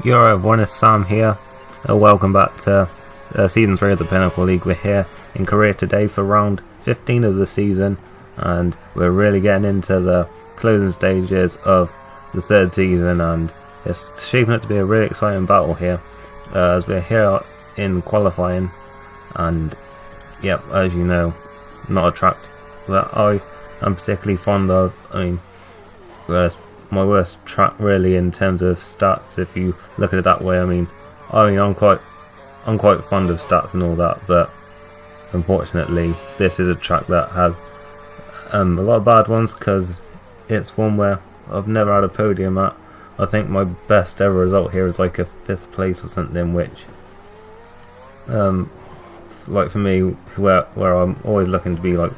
You're everyone, it's Sam here. Welcome back to Season 3 of the Pinnacle League. We're here in Korea today for round 15 of the season, and we're really getting into the closing stages of the third season, and it's shaping up to be a really exciting battle here as we're here in qualifying. And yep, as you know, not a track that I am particularly fond of. I mean, my worst track really in terms of stats, if you look at it that way. I mean I'm quite fond of stats and all that, but unfortunately this is a track that has a lot of bad ones, because it's one where I've never had a podium at. I think my best ever result here is like a 5th place or something, which like for me, where I'm always looking to be like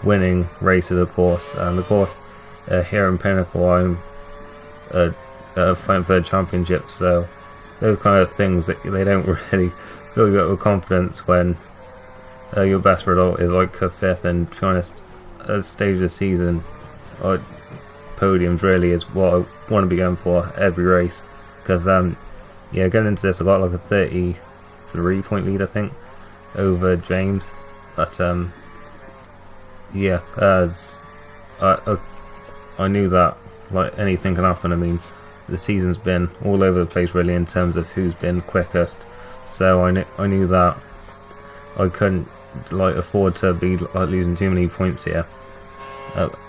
winning races, of course, and of course here in Pinnacle I'm fighting for the championship, so those kind of things that they don't really fill you up with confidence when your best result is like a 5th. And to be honest, at this stage of the season, podiums really is what I want to be going for every race, because yeah, going into this I got like a 33 point lead I think over James, but yeah, as I knew that like anything can happen. I mean, the season's been all over the place really in terms of who's been quickest, so I knew that I couldn't like afford to be like losing too many points here.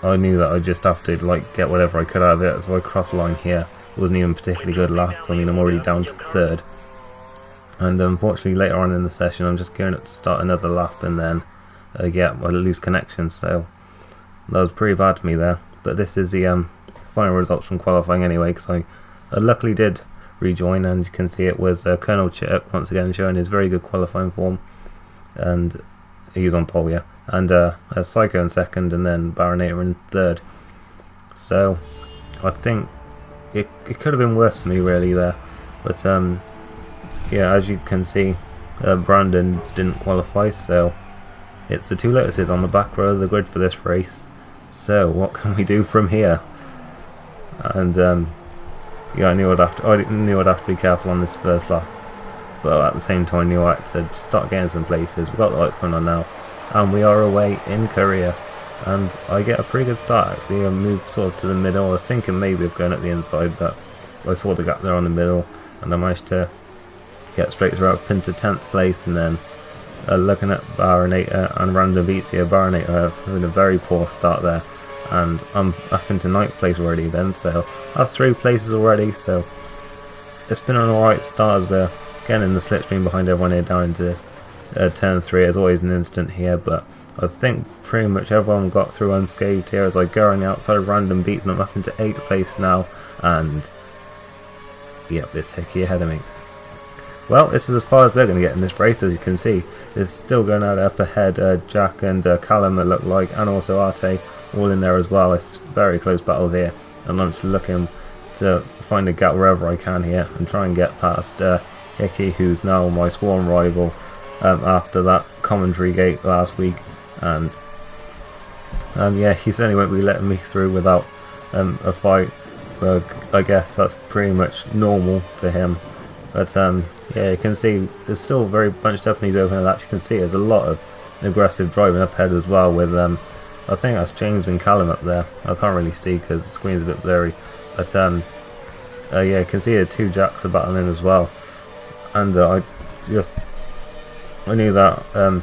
I knew that I just have to like get whatever I could out of it, so I crossed the line here. It wasn't even a particularly good lap. I mean, I'm already down to 3rd, and unfortunately later on in the session I'm just going up to start another lap, and then yeah, I lose connection, so that was pretty bad for me there. But this is the final results from qualifying anyway, because I luckily did rejoin, and you can see it was Colonel Chittock once again showing his very good qualifying form, and he was on pole, yeah, and Psycho in 2nd, and then Baronator in 3rd. So I think it could have been worse for me really there, but yeah, as you can see, Brandon didn't qualify, so it's the 2 Lotuses on the back row of the grid for this race. So what can we do from here? And yeah, I knew I'd have to be careful on this first lap, but at the same time I knew I had to start getting some places. We've got the lights coming on now, and we are away in Korea, and I get a pretty good start actually. I moved sort of to the middle. I was thinking maybe of going at the inside, but I saw the gap there on the middle, and I managed to get straight through, pin to 10th place, and then looking at Baronator and Random Beats here, Baronator having a very poor start there, and I'm back into 9th place already then, so that's 3 places already. So it's been an alright start as we're getting in the slipstream behind everyone here down into this turn 3. There's always an instant here, but I think pretty much everyone got through unscathed here as I go on the outside of Random Beats, and I'm up into 8th place now, and yep, this Hickey ahead of me. Well, this is as far as we're going to get in this race. As you can see, there's still going out up ahead Jack and Callum, it looked like, and also Arte all in there as well. It's very close battles here, and I'm just looking to find a gap wherever I can here and try and get past Hickey, who's now my sworn rival after that commentary gate last week, and yeah, he certainly won't be letting me through without a fight. But I guess that's pretty much normal for him. But yeah, you can see there's still very bunched up in his opener laps. You can see there's a lot of aggressive driving up ahead as well with I think that's James and Callum up there. I can't really see because the screen's a bit blurry, but yeah, you can see the 2 Jacks are battling as well, and I knew that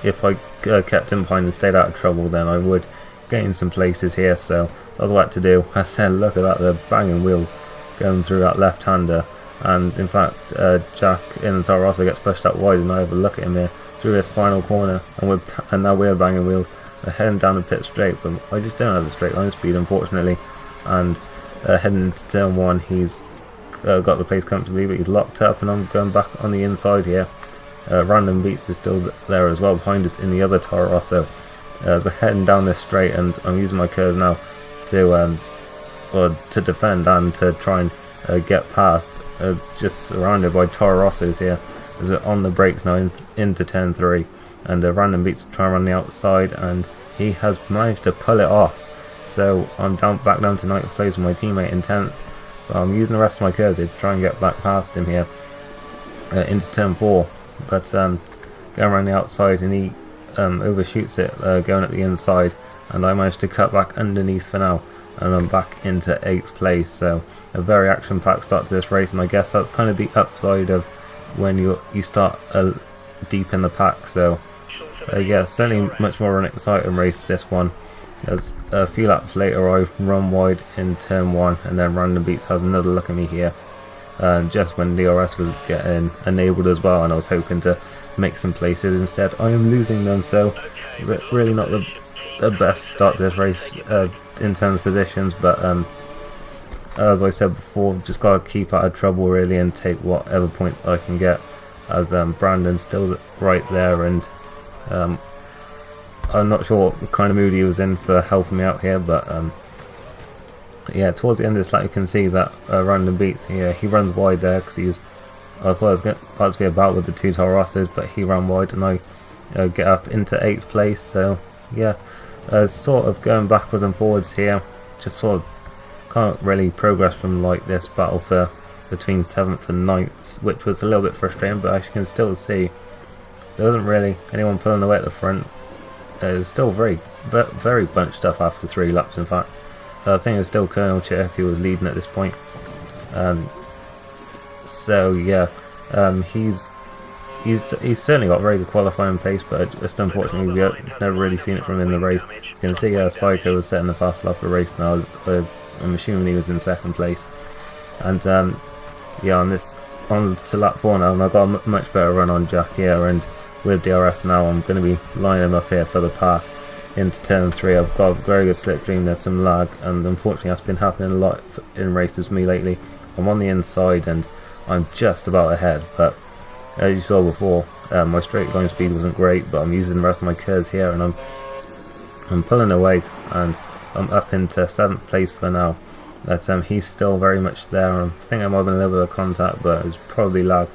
if I kept him behind and stayed out of trouble, then I would gain some places here, so that's what I had to do. I said, look at that, they're banging wheels going through that left-hander. And in fact, Jack in the Toro Rosso gets pushed out wide, and I have a look at him here through this final corner, and now we're banging wheels. We're heading down the pit straight, but I just don't have the straight line speed, unfortunately. And heading into turn 1, he's got the place comfortably, but he's locked up, and I'm going back on the inside here. Random Beats is still there as well behind us in the other Toro Rosso. As we're heading down this straight, and I'm using my curves now to defend and to try and get past. Just surrounded by Toro Rossos here as we're on the brakes now into turn 3, and Random Beats trying to run the outside, and he has managed to pull it off. So I'm back down to 9th place with my teammate in 10th, But I'm using the rest of my curves here to try and get back past him here into turn 4. But going around the outside, and he overshoots it going at the inside, and I managed to cut back underneath for now, and I'm back into 8th place. So a very action-packed start to this race, and I guess that's kind of the upside of when you start deep in the pack. So yeah, certainly much more an exciting race, this one. As a few laps later I run wide in turn 1, and then Random Beats has another look at me here just when DRS was getting enabled as well, and I was hoping to make some places. Instead I am losing them, so really not the best start to this race in terms of positions. But as I said before, just gotta keep out of trouble really and take whatever points I can get, as Brandon's still right there, and I'm not sure what kind of mood he was in for helping me out here. But yeah, towards the end of this lap you can see that Random Beats here, he runs wide there because I thought it was about to be about with the 2 Toro Rosses, but he ran wide, and I get up into 8th place. So yeah, sort of going backwards and forwards here, just sort of can't really progress from like this battle for between 7th and 9th, which was a little bit frustrating. But as you can still see, there wasn't really anyone pulling away at the front. It was still very bunched up after 3 laps. In fact, I think it was still Colonel Chick who was leading at this point. So yeah, he's certainly got very good qualifying pace, but just unfortunately we've never really seen it from him in the race. You can see Psycho was setting the fast lap of the race now. I'm assuming he was in 2nd place. And yeah, on to lap 4 now, and I've got a much better run on Jack here, and with DRS now I'm going to be lining him up here for the pass into turn 3. I've got a very good slipstream, there's some lag, and unfortunately that's been happening a lot in races for me lately. I'm on the inside and I'm just about ahead, but as you saw before, my straight line speed wasn't great, but I'm using the rest of my curves here, and I'm pulling away, and I'm up into 7th place for now. But he's still very much there. I think there might have been a little bit of contact, but it was probably lag.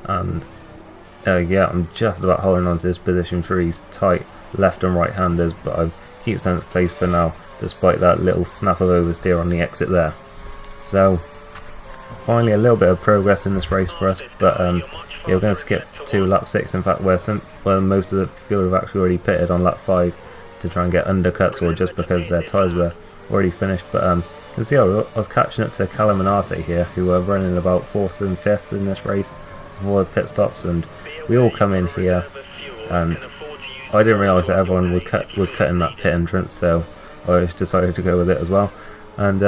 And yeah, I'm just about holding on to this position for these tight left and right handers, but I keep 7th place for now, despite that little snap of oversteer on the exit there. So finally a little bit of progress in this race for us. But yeah, we're going to skip to lap 6, in fact, where most of the field have actually already pitted on lap 5 to try and get undercuts, or just because their tyres were already finished. But you can see I was catching up to Callum and Arte here, who were running about 4th and 5th in this race before the pit stops, and we all come in here, and I didn't realise that everyone was cutting that pit entrance, so I just decided to go with it as well. And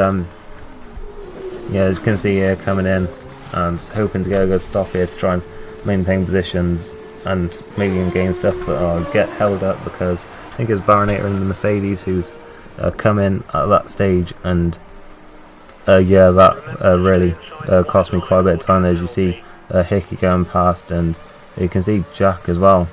yeah, as you can see here, coming in and hoping to get a good stop here to try and maintain positions and maybe even gain stuff, but I'll get held up because I think it's Baronator in the Mercedes who's come in at that stage, and yeah, that really cost me quite a bit of time. As you see Hickey going past, and you can see Jack as well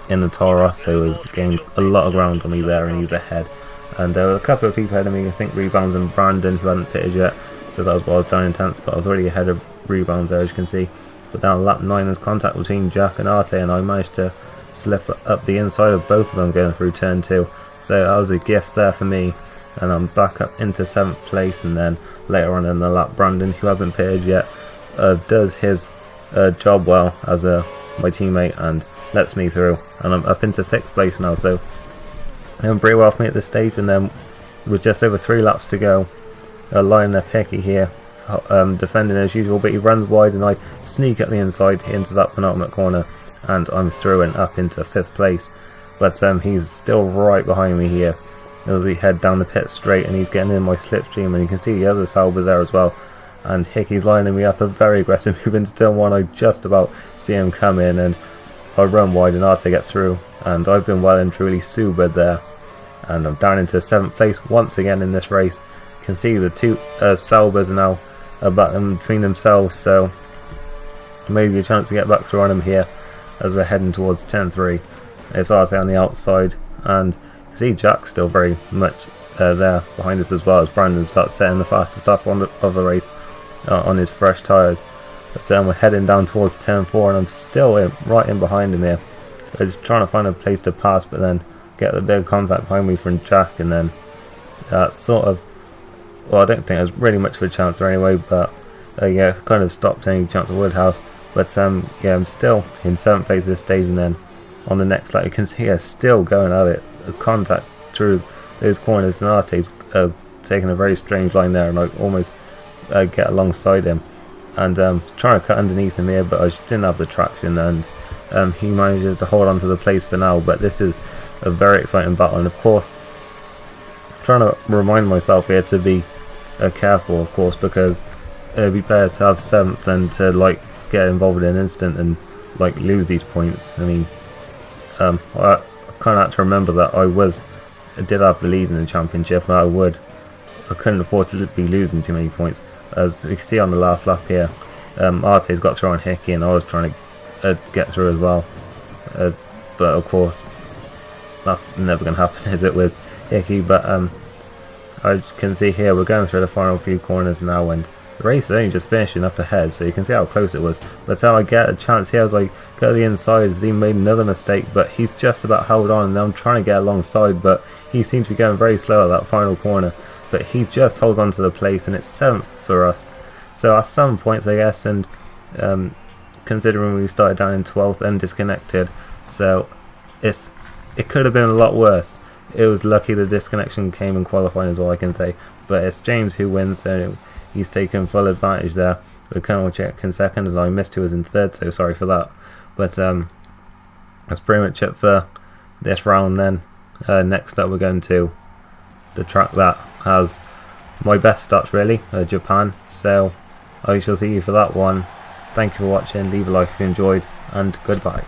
in the Toro Rosso has gained a lot of ground on me there, and he's ahead. And there were a couple of people ahead of me, I think Rebounds and Brandon, who hadn't pitted yet, so that was why I was down in 10th, but I was already ahead of Rebounds there, as you can see. But down lap 9 there's contact between Jack and Arte, and I managed to slip up the inside of both of them going through turn 2. So that was a gift there for me, and I'm back up into 7th place. And then later on in the lap, Brandon, who hasn't pitted yet, does his job well as my teammate and lets me through, and I'm up into 6th place now. So I'm pretty well for me at this stage. And then with just over 3 laps to go, lining up Hickey here, defending as usual, but he runs wide and I sneak at the inside into that penultimate corner, and I'm through and up into 5th place. But he's still right behind me here as we head down the pit straight, and he's getting in my slipstream, and you can see the other Saubers there as well. And Hickey's lining me up a very aggressive move into turn 1. I just about see him come in, and I run wide and Arte gets through, and I've been well and truly Subered there, and I'm down into 7th place once again in this race. You can see the 2 Saubers are now battling between themselves, so maybe a chance to get back through on them here as we're heading towards turn 3. It's Arte on the outside, and you see Jack still very much there behind us, as well as Brandon starts setting the fastest lap of the race on his fresh tyres. But we're heading down towards turn 4, and I'm still right in behind him here. I'm just trying to find a place to pass, but then get the big contact behind me from Jack, and then sort of well, I don't think there's really much of a chance there anyway, but yeah, it kind of stopped any chance I would have. But yeah, I'm still in 7th place this stage, and then on the next lap you can see still going at it, contact through those corners, and Arte's taking a very strange line there, and I almost get alongside him, and trying to cut underneath him here, but I just didn't have the traction, and he manages to hold on to the place for now. But this is a very exciting battle, and of course trying to remind myself here to be careful, of course, because it'd be better to have 7th than to like get involved in an instant and like lose these points. I mean, I kind of had to remember that I did have the lead in the championship, and I couldn't afford to be losing too many points. As we can see on the last lap here, Arte's got through on Hickey, and I was trying to get through as well. But of course, that's never going to happen, is it, with Hickey? But I can see here we're going through the final few corners now, and the race is only just finishing up ahead, so you can see how close it was. By the time I get a chance here, as I go to the inside, he made another mistake, but he's just about held on, and I'm trying to get alongside, but he seems to be going very slow at that final corner. But he just holds on to the place, and it's 7th for us. So at some points, I guess, and considering we started down in 12th and disconnected, so it could have been a lot worse. It was lucky the disconnection came in qualifying, is all I can say. But it's James who wins, so he's taken full advantage there with Colonel Check in 2nd, and I missed who was in 3rd, so sorry for that. But that's pretty much it for this round then. Next up we're going to the track that has my best starts, really, Japan. So I shall see you for that one. Thank you for watching, leave a like if you enjoyed, and goodbye.